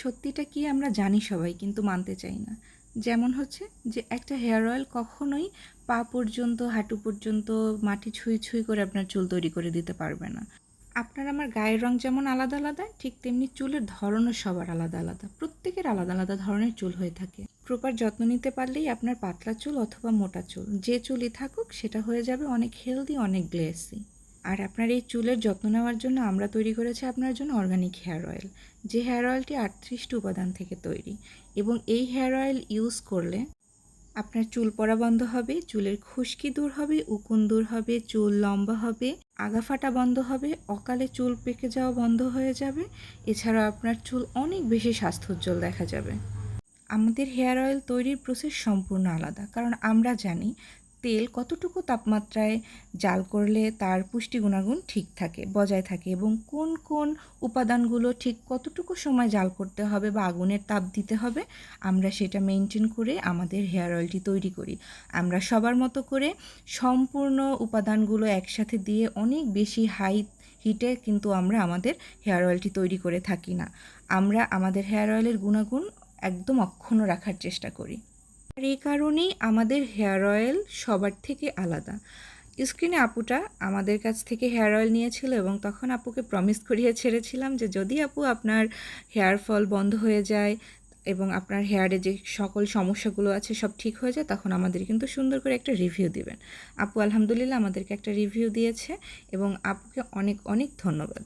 সত্যিটা কি আমরা জানি সবাই, কিন্তু মানতে চাই না। যেমন হচ্ছে যে একটা হেয়ার অয়েল কখনোই পা পর্যন্ত, হাঁটু পর্যন্ত মাটি ছুঁই ছুঁই করে আপনার চুল তৈরি করে দিতে পারবে না। আপনার আমার গায়ের রং যেমন আলাদা আলাদা, ঠিক তেমনি চুলের ধরনও সবার আলাদা আলাদা। প্রত্যেকের আলাদা আলাদা ধরনের চুল হয়ে থাকে। প্রপার যত্ন নিতে পারলেই আপনার পাতলা চুল অথবা মোটা চুল, যে চুলই থাকুক, সেটা হয়ে যাবে অনেক হেলদি, অনেক গ্লেসি। আর আপনার এই চুলের যত্ন নেওয়ার জন্য আমরা তৈরি করেছি আপনার জন্য অর্গানিক হেয়ার অয়েল, যে হেয়ার অয়েলটি 38টি উপাদান থেকে তৈরি। এবং এই হেয়ার অয়েল ইউজ করলে আপনার চুল পড়া বন্ধ হবে, চুলের খুশকি দূর হবে, উকুন দূর হবে, চুল লম্বা হবে, আগা ফাটা বন্ধ হবে, অকালে চুল পেকে যাওয়া বন্ধ হয়ে যাবে। এছাড়াও আপনার চুল অনেক বেশি স্বাস্থ্যোজ্জ্বল দেখা যাবে। আমাদের হেয়ার অয়েল তৈরির প্রসেস সম্পূর্ণ আলাদা, কারণ আমরা জানি তেল কতটুকু তাপমাত্রায় জাল করলে তার পুষ্টি গুণাগুণ ঠিক থাকে, বজায় থাকে, এবং কোন কোন উপাদানগুলো ঠিক কতটুকু সময় জাল করতে হবে বা আগুনের তাপ দিতে হবে, আমরা সেটা মেনটেন করে আমাদের হেয়ার অয়েলটি তৈরি করি। আমরা সবার মতো করে সম্পূর্ণ উপাদানগুলো একসাথে দিয়ে অনেক বেশি হাই হিটে কিন্তু আমরা আমাদের হেয়ার অয়েলটি তৈরি করে থাকি না। আমরা আমাদের হেয়ার অয়েলের গুণাগুণ একদম অক্ষুণ্ণ রাখার চেষ্টা করি। আর এই কারণেই আমাদের হেয়ার অয়েল সবার থেকে আলাদা। স্ক্রিনে আপুটা আমাদের কাছ থেকে হেয়ার অয়েল নিয়েছিল এবং তখন আপুকে প্রমিস করিয়ে ছেড়েছিলাম যে যদি আপু আপনার হেয়ার ফল বন্ধ হয়ে যায় এবং আপনার হেয়ারে যে সকল সমস্যাগুলো আছে সব ঠিক হয়ে যায়, তখন আমাদের কিন্তু সুন্দর করে একটা রিভিউ দিবেন। আপু আলহামদুলিল্লাহ আমাদেরকে একটা রিভিউ দিয়েছে এবং আপুকে অনেক অনেক ধন্যবাদ।